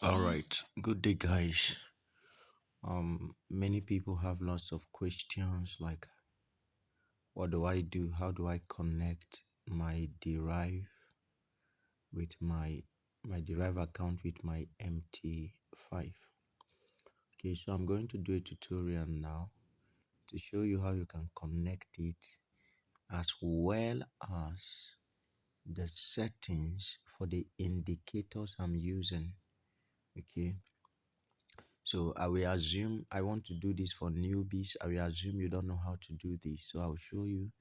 All right, good day, guys. Many people have lots of questions like, what do I do? How do I connect my deriv with my deriv account with my MT5? Okay, so I'm going to do a tutorial now to show you how you can connect it as well as the settings for the indicators I'm using. Okay, so I will assume I want to do this for newbies. I will assume you don't know how to do this. So I'll show you,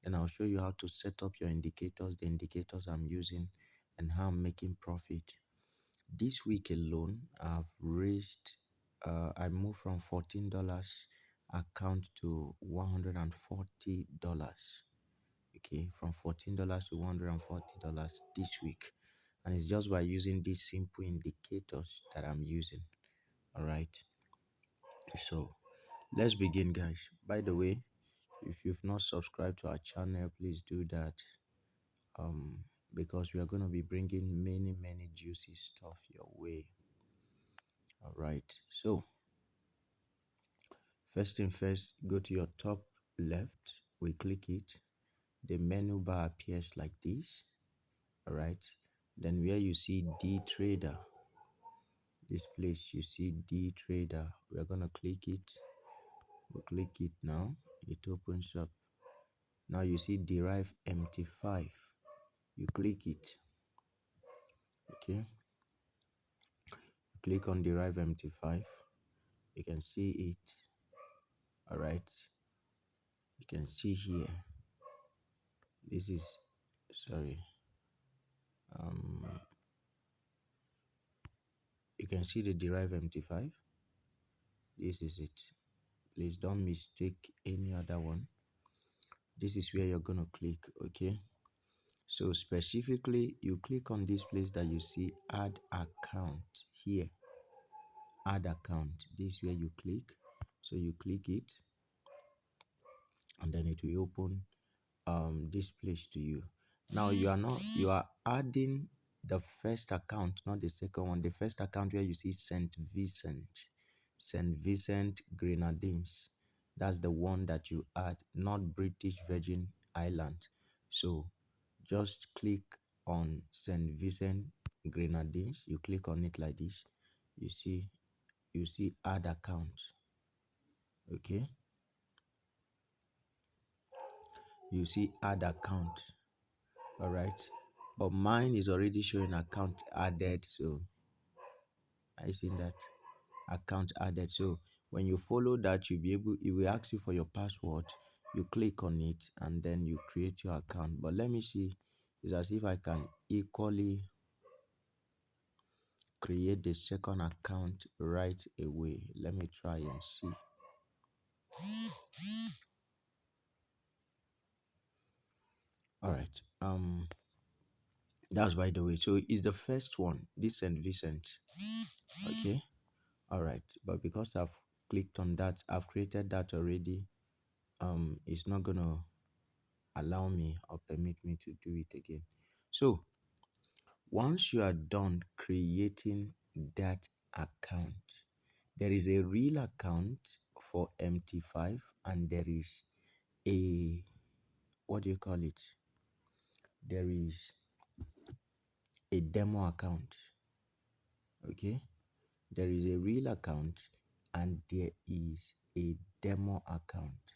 and I'll show you how to set up your indicators, the indicators I'm using, and how I'm making profit. This week alone, I've raised, I moved from $14 account to $140. Okay, from $14 to $140 this week. And it's just by using these simple indicators that I'm using. All right. So let's begin, guys. By the way, if you've not subscribed to our channel, please do that. Because we are going to be bringing many juicy stuff your way. All right. So first thing first, go to your top left. We click it. The menu bar appears like this. All right. Then where you see D Trader, this place you see D Trader. We're gonna click it. We click it now. It opens up. Now you see deriv MT5. You click it. Okay. Click on deriv MT5. You can see it. All right. You can see here. This is sorry. Um, you can see the deriv MT5. This is it. Please don't mistake any other one. This is where you're gonna click. Okay. So specifically, you click on this place that you see add account here. Add account. This is where you click. So you click it, and then it will open this place to you. Now you are adding the first account, not the second one. The first account where you see St. Vincent Grenadines. That's the one that you add, not British Virgin Island. So just click on St. Vincent Grenadines. You click on it like this. You see add account. Okay. You see add account. All right, but mine is already showing account added. So I see that account added. So when you follow that, it will ask you for your password. You click on it and then you create your account. But let me see. It's as if I can equally create the second account right away. Let me try and see. All right, that's by the way. So it's the first one, this St. Vincent. Okay. All right, but because I've clicked on that, I've created that already. It's not gonna allow me or permit me to do it again. So once you are done creating that account, there is a real account for MT5, and there is a, what do you call it? There is a demo account. Okay, there is a real account and there is a demo account.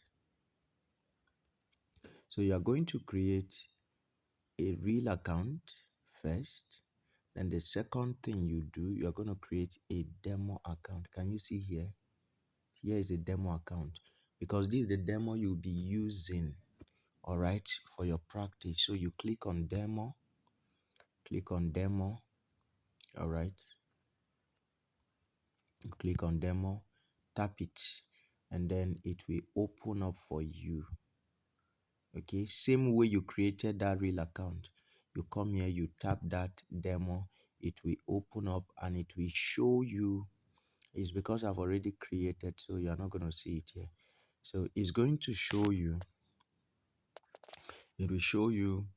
So you are going to create a real account first. Then the second thing you do, you're going to create a demo account. Can you see here? Here is a demo account, because this is the demo you'll be using, all right, for your practice. So you click on demo, all right. You click on demo, tap it, and then it will open up for you. Okay, same way you created that real account. You come here, you tap that demo, it will open up and it will show you. It's because I've already created, so you're not going to see it here. So it's going to show you, it will show you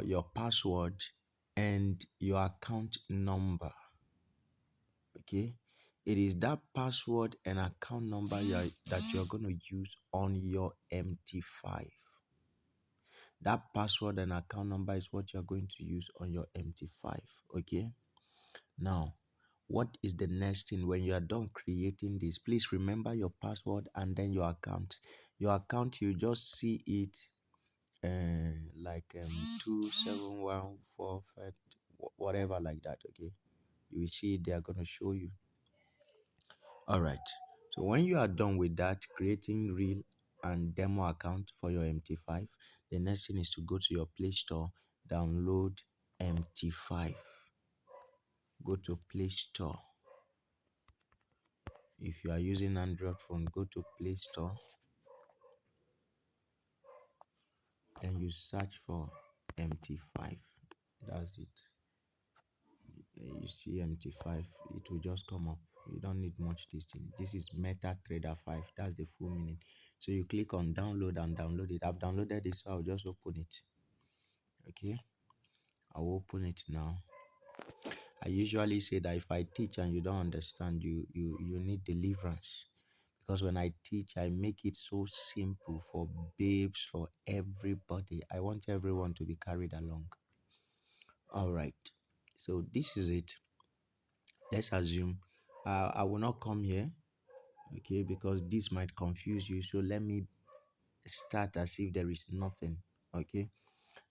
your password and your account number. Okay, it is that password and account number that you're going to use on your MT5. That password and account number is what you're going to use on your MT5. Okay, now what is the next thing? When you are done creating this, please remember your password and then your account. Your account, you just see it like 27145, whatever, like that. Okay, you will see they are going to show you. All right, so when you are done with that, creating real and demo account for your MT5, the next thing is to go to your Play Store, download MT5. Go to Play Store. If you are using Android phone, go to Play Store, then you search for MT5. That's it. You see MT5, it will just come up. You don't need much this thing. This is MetaTrader 5. That's the full meaning. So you click on download and download it. I've downloaded it, so I'll just open it. Okay, I'll open it now. I usually say that if I teach and you don't understand, you need deliverance. Because when I teach, I make it so simple for babes, for everybody. I want everyone to be carried along. All right, so this is it. Let's assume I will not come here, okay, because this might confuse you. So let me start as if there is nothing. Okay,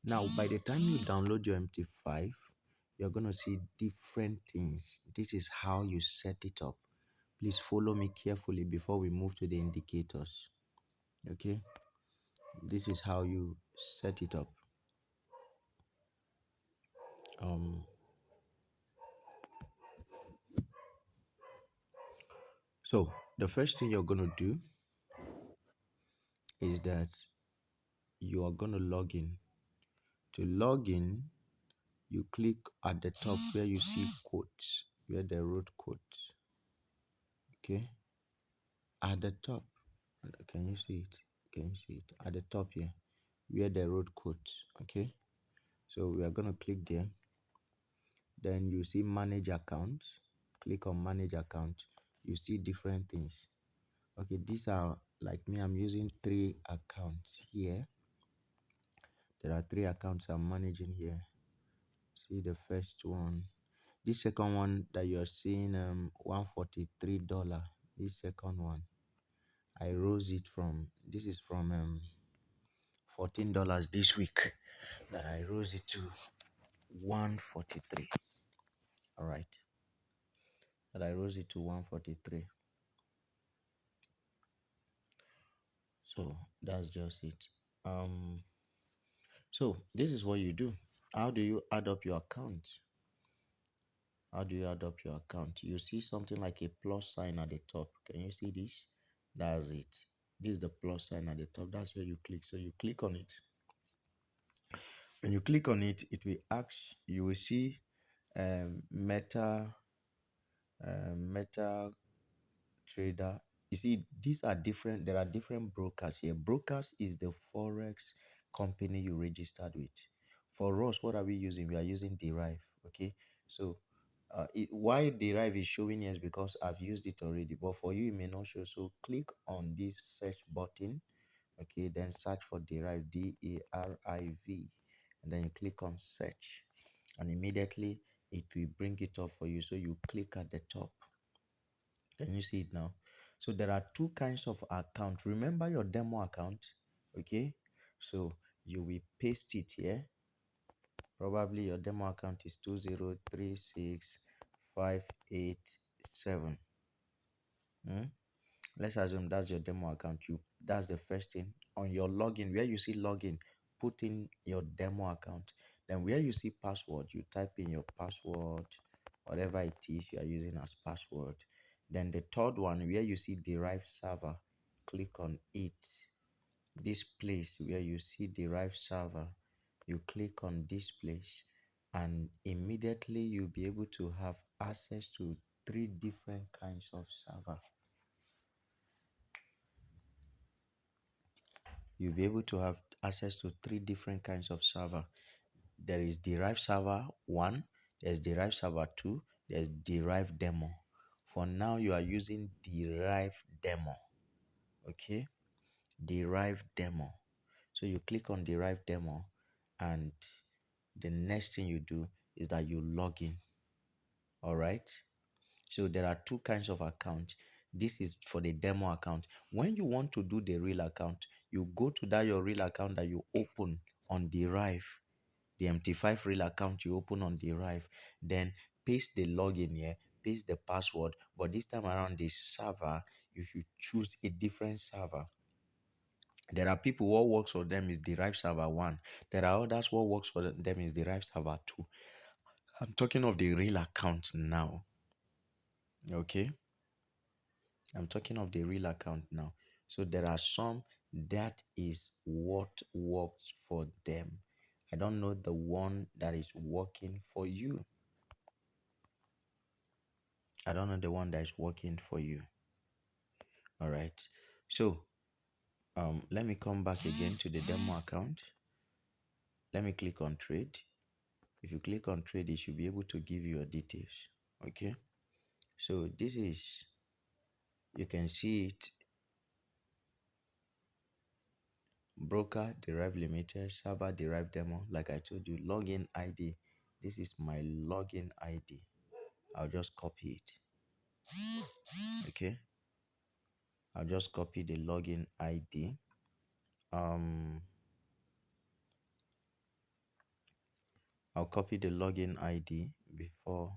now by the time you download your MT5, you're going to see different things. This is how you set it up. Please follow me carefully before we move to the indicators. Okay, this is how you set it up. um so the first thing you're going to do is that you are going to log in. To log in, you click at the top where you see quotes, where they wrote quotes. Okay, at the top, can you see it? Can you see it at the top here where they wrote quotes? Okay, so we are going to click there. Then you see manage account. Click on manage account. You see different things. Okay, these are like me. I'm using 3 accounts here. There are 3 accounts I'm managing here. See the first one. This second one that you're seeing, $143. This second one, I rose it from. This is from $14 this week. That I rose it to 143. All right. That I rose it to 143. So that's just it. Um. So this is what you do. How do you add up your account? How do you add up your account? You see something like a plus sign at the top. Can you see this? That's it. This is the plus sign at the top. That's where you click. So you click on it. When you click on it, it will ask. You will see Meta Trader. You see, these are different. There are different brokers here. Brokers is the forex company you registered with. For us, what are we using? We are using deriv. Okay, so why deriv is showing here is because I've used it already. But for you, it may not show. So click on this search button. Okay, then search for deriv, DARIV, and then you click on search, and immediately it will bring it up for you. So you click at the top. Can you see it now? So there are 2 kinds of account. Remember your demo account. Okay, so you will paste it here. Probably your demo account is 2036587. Let's assume that's your demo account. That's the first thing. On your login, where you see login, put in your demo account. Then where you see password, you type in your password, whatever it is you are using as password. Then the third one, where you see derive server, click on it. This place where you see derive server, you click on this place, and immediately you'll be able to have access to 3 different kinds of server. You'll be able to have access to 3 different kinds of server. There is derive server 1, there's derive server 2, there's derive demo. For now, you are using deriv demo. Okay, deriv demo. So you click on deriv demo, and the next thing you do is that you log in. All right. So there are two kinds of account. This is for the demo account. When you want to do the real account, you go to that your real account that you open on deriv, the MT5 real account you open on deriv, then paste the login here, paste the password. But this time around, the server, you should choose a different server. There are people what works for them is deriv server 1. There are others what works for them is deriv server 2. I'm talking of the real account now. Okay. I'm talking of the real account now. So there are some that is what works for them. I don't know the one that is working for you. I don't know the one that is working for you. All right. So let me come back again to the demo account. Let me click on trade. If you click on trade, it should be able to give you your details. Okay. So this is, you can see it, broker deriv limited, server deriv demo. Like I told you, login ID. This is my login ID. I'll just copy it. Okay. I'll just copy the login ID. Um, I'll copy the login ID before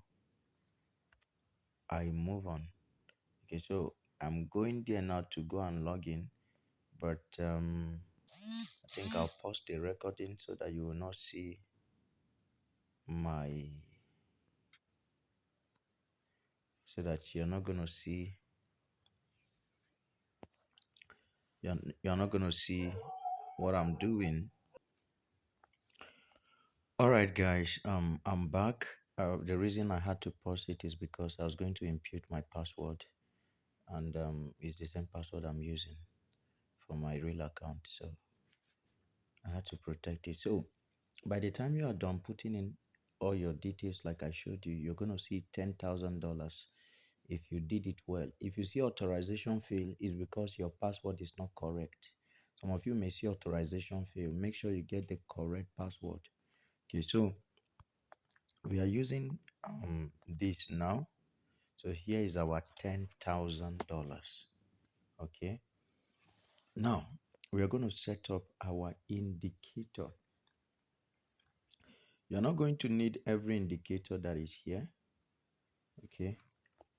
I move on. Okay, so I'm going there now to go and log in, but I think I'll pause the recording so that you will not see my, so that you're not gonna see, you're not gonna see what I'm doing. All right, guys. I'm back. The reason I had to pause it is because I was going to impute my password, and it's the same password I'm using for my real account, so I had to protect it. So by the time you are done putting in all your details, like I showed you, you're gonna see $10,000 if you did it well. If you see authorization fail, it's because your password is not correct. Some of you may see authorization fail. Make sure you get the correct password. Okay, so we are using this now. So here is our $10,000. Okay, now we are going to set up our indicator. You're not going to need every indicator that is here. Okay,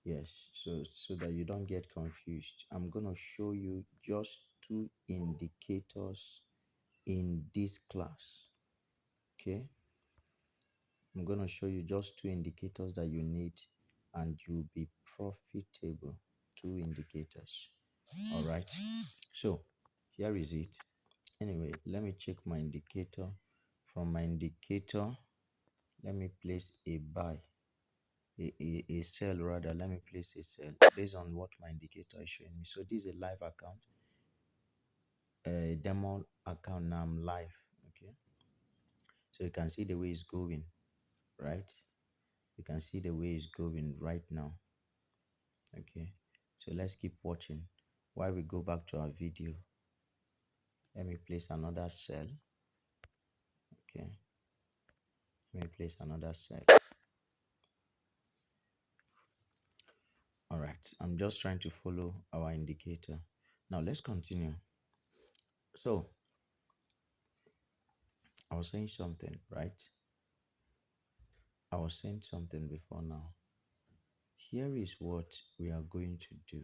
yes, so that you don't get confused, I'm going to show you just two indicators in this class. Okay, I'm going to show you just two indicators that you need, and you'll be profitable. Two indicators. All right, so here is it. Anyway, let me check my indicator. From my indicator, let me place a buy, a sell rather. Let me place a sell based on what my indicator is showing me. So this is a live account, a demo account. Now I'm live. Okay, so you can see the way it's going, right? You can see the way it's going right now. Okay, so let's keep watching while we go back to our video. Let me place another cell. Okay, let me place another cell. All right, I'm just trying to follow our indicator. Now let's continue. So I was saying something, right? I was saying something before now. Here is what we are going to do.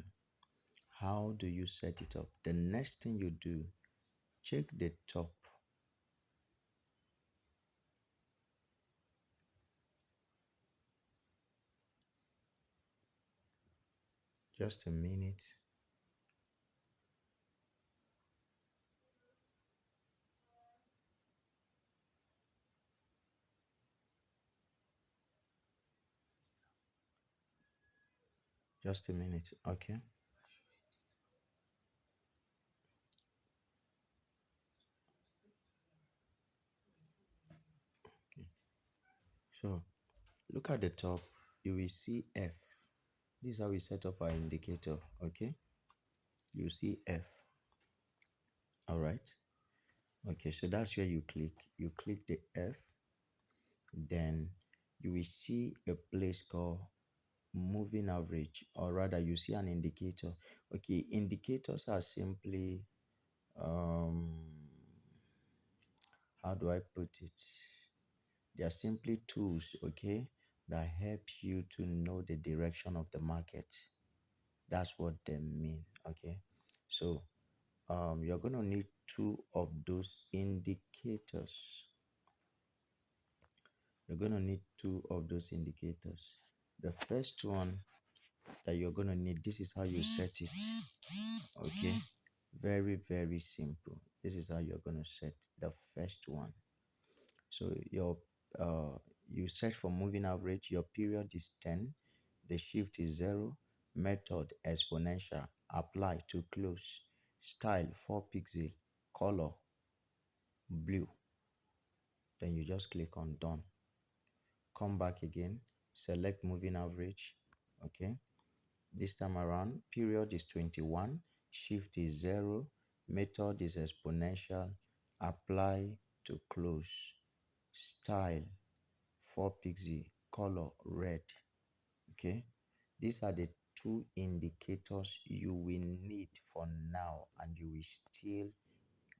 How do you set it up? The next thing you do, check the top. Just a minute. Just a minute, okay? Okay. So look at the top. You will see F. This is how we set up our indicator. Okay, you see F. All right. Okay, so that's where you click. You click the F, then you will see a place called moving average, or rather, you see an indicator. Okay, indicators are simply um, how do I put it? They are simply tools, okay, that help you to know the direction of the market. That's what they mean, okay. So you're going to need two of those indicators. You're going to need two of those indicators. The first one that you're going to need, this is how you set it, okay. Very, very simple. This is how you're going to set the first one. So you search for moving average. Your period is 10. The shift is 0. Method exponential. Apply to close. Style 4 pixel. Color blue. Then you just click on done. Come back again. Select moving average. Okay. This time around, period is 21. Shift is 0. Method is exponential. Apply to close. Style 4 pixel, color red. Okay, these are the two indicators you will need for now, and you will still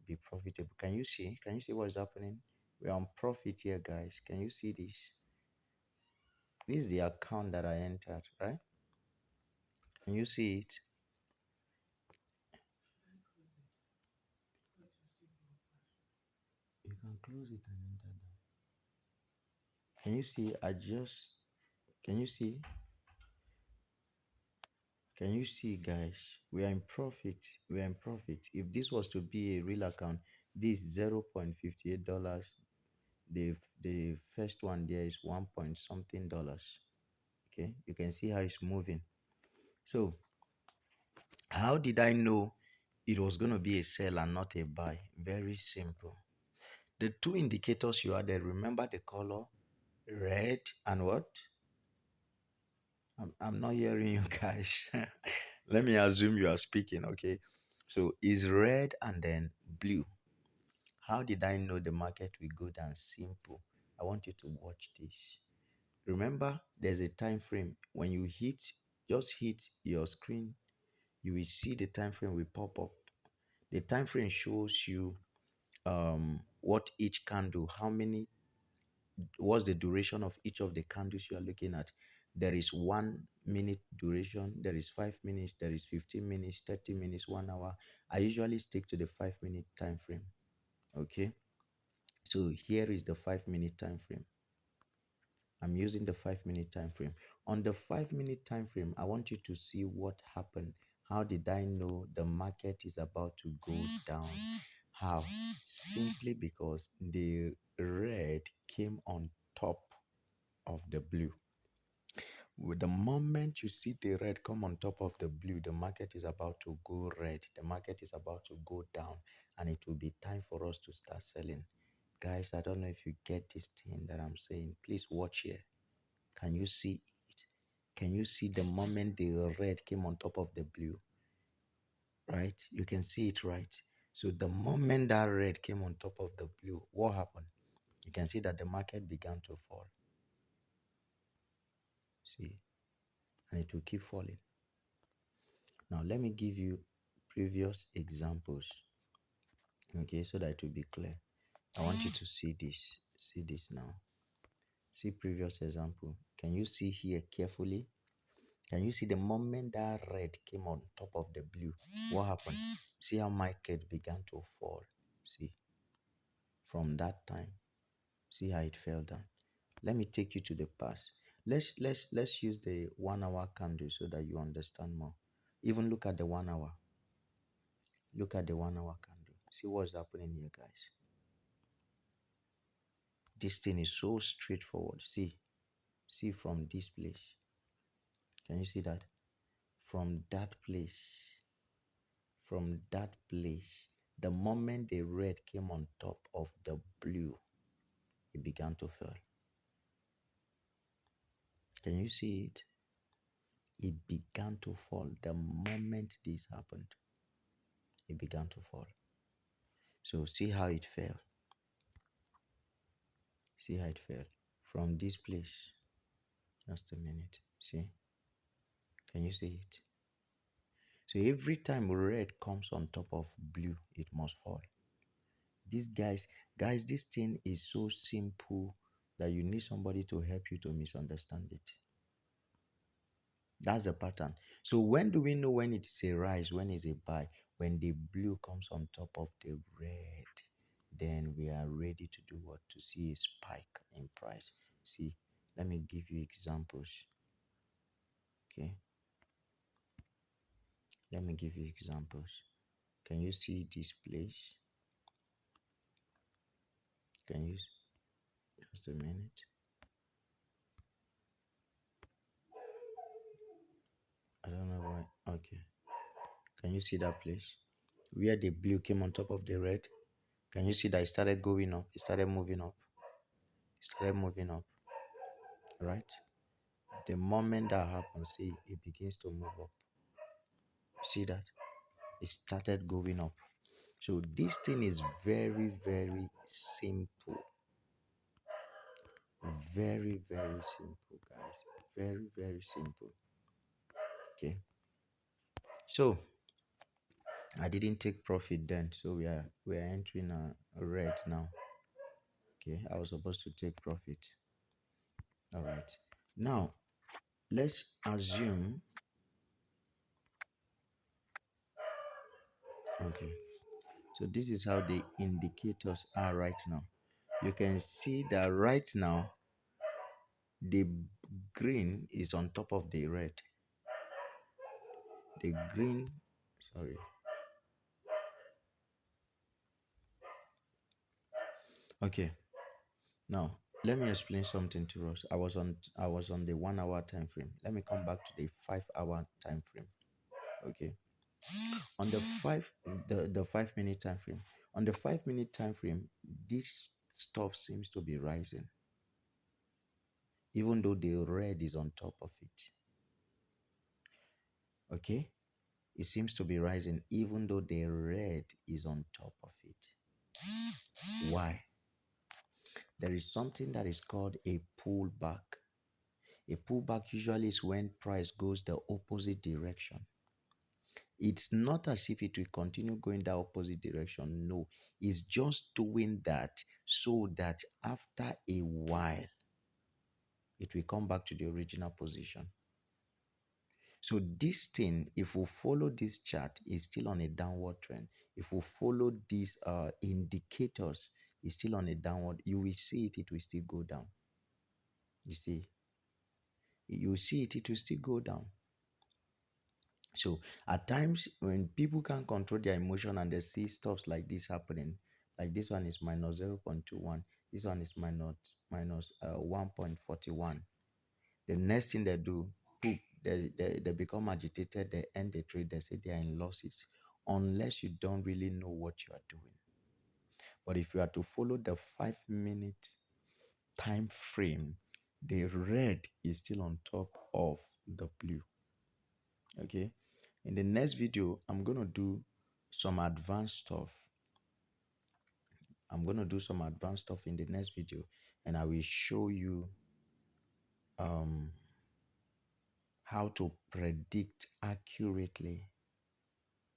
be profitable. Can you see what's happening? We're on profit here, guys. Can you see this? This is the account that I entered, right? Can you see it? You can close it and enter that. Can you see? Can you see? Can you see, guys? We are in profit. We are in profit. If this was to be a real account, this $0.58. The first one there is 1 point something dollars. Okay, you can see how it's moving. So, how did I know it was going to be a sell and not a buy? Very simple. The two indicators you added, remember the color red and what? I'm not hearing you guys. Let me assume you are speaking, okay? So is red and then blue. How did I know the market will go down? Simple. I want you to watch this. Remember, there's a time frame. When you just hit your screen, you will see the time frame will pop up. The time frame shows you what each candle, what's the duration of each of the candles you are looking at. There is 1 minute duration, there is 5 minutes, there is 15 minutes, 30 minutes, 1 hour. I usually stick to the 5 minute time frame. Okay, so here is the 5 minute time frame. I'm using the 5 minute time frame. On the 5 minute time frame, I want you to see what happened. How did I know the market is about to go down? How? Simply because the red came on top of the blue. With the moment you see the red come on top of the blue, the market is about to go red. The market is about to go down, and it will be time for us to start selling. Guys, I don't know if you get this thing that I'm saying. Please watch here. Can you see it? Can you see the moment the red came on top of the blue? Right? You can see it, right? So the moment that red came on top of the blue, what happened? You can see that the market began to fall. See? And it will keep falling. Now, let me give you previous examples, okay, so that it will be clear. I want you to see this. See this now. See previous example. Can you see here carefully? Can you see the moment that red came on top of the blue? What happened? See how market began to fall. See, from that time, see how it fell down. Let me take you to the past. Let's use the 1 hour candle so that you understand more. Even look at the 1 hour. Look at the 1 hour candle. See what's happening here, guys. This thing is so straightforward. See from this place. Can you see that? From that place, the moment the red came on top of the blue, it began to fall. Can you see it? it began to fall. The moment this happened, it began to fall. So see how it fell. See how it fell from this place. Just a minute. See? Can you see it? So every time red comes on top of blue, it must fall. These guys, this thing is so simple that you need somebody to help you to misunderstand it. That's the pattern. So when do we know when it's a rise, when it's a buy? When the blue comes on top of the red, then we are ready to do what? To see a spike in price. See, let me give you examples. Okay. Let me give you examples. Can you see this place? Can you? Just a minute. I don't know why. Okay. Can you see that place? Where the blue came on top of the red? Can you see that it started going up? It started moving up. It started moving up. Right? The moment that happens, see, it begins to move up. See that? It started going up. So this thing is very, very simple. Very, very simple, guys. Very, very simple. Okay. So I didn't take profit then. So we are entering a red now. Okay. I was supposed to take profit. All right. Now let's assume. Okay. So this is how the indicators are right now. You can see that right now the green is on top of the red. The green, sorry. Okay. Now let me explain something to us. I was on the 1 hour time frame. Let me come back to the 5 hour time frame. Okay. On the 5 minute time frame. On the 5 minute time frame, this stuff seems to be rising, even though the red is on top of it. Okay. It seems to be rising even though the red is on top of it. Why? There is something that is called a pullback. A pullback usually is when price goes the opposite direction. It's not as if it will continue going the opposite direction. No, it's just doing that so that after a while, it will come back to the original position. So this thing, if we follow this chart, is still on a downward trend. If we follow these indicators, it's still on a downward. You will see it will still go down. You see, you see it will still go down. So at times when people can't control their emotion and they see stuff like this happening, like this one is minus 0.21, this one is minus 1.41. The next thing they do, poop, they become agitated, they end the trade, they say they are in losses, unless you don't really know what you are doing. But if you are to follow the 5 minute time frame, the red is still on top of the blue. Okay. In the next video, I'm going to do some advanced stuff. I'm going to do some advanced stuff in the next video, and I will show you how to predict accurately.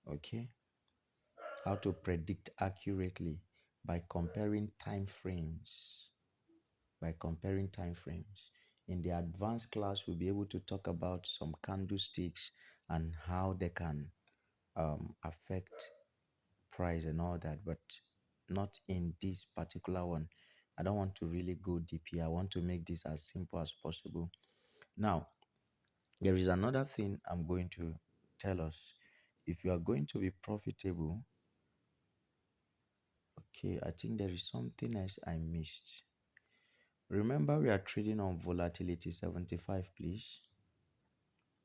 Okay. How to predict accurately by comparing time frames. By comparing time frames. In the advanced class, we'll be able to talk about some candlesticks and how they can affect price and all that, but not in this particular one. I don't want to really go deep here. I want to make this as simple as possible. Now, there is another thing I'm going to tell us. If you are going to be profitable, okay, I think there is something else I missed. Remember, we are trading on volatility 75, please.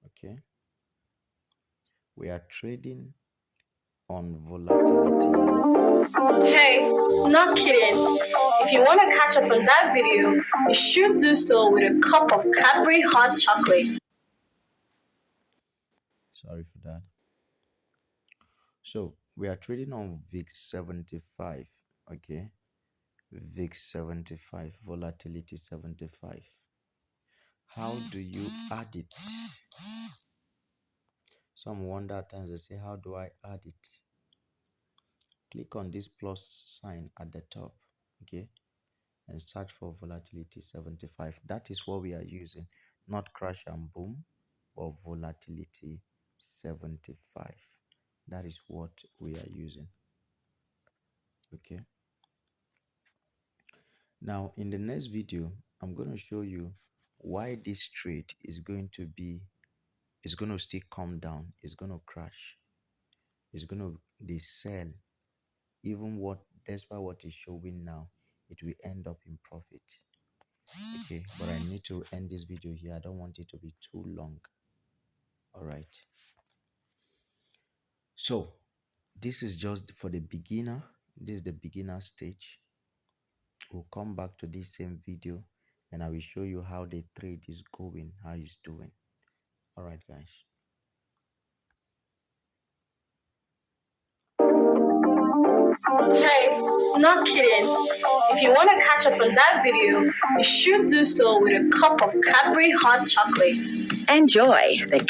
Okay. We are trading on volatility. Hey, not kidding. If you want to catch up on that video, you should do so with a cup of Cadbury hot chocolate. Sorry for that. So we are trading on VIX75. Okay. VIX75, volatility 75. How do you add it? Some wonder at times, they say, how do I add it? Click on this plus sign at the top, okay, and search for volatility 75. That is what we are using, not crash and boom, or volatility 75. That is what we are using, okay. Now, in the next video, I'm going to show you why this trade is going to still come down, it's going to crash, it's going to they sell. Even what despite what is showing now, it will end up in profit. Okay, but I need to end this video here. I don't want it to be too long. All right. So this is just for the beginner. This is the beginner stage. We'll come back to this same video and I will show you how the trade is going, how it's doing. All right, guys. Hey, not kidding. If you want to catch up on that video, you should do so with a cup of Cadbury hot chocolate. Enjoy the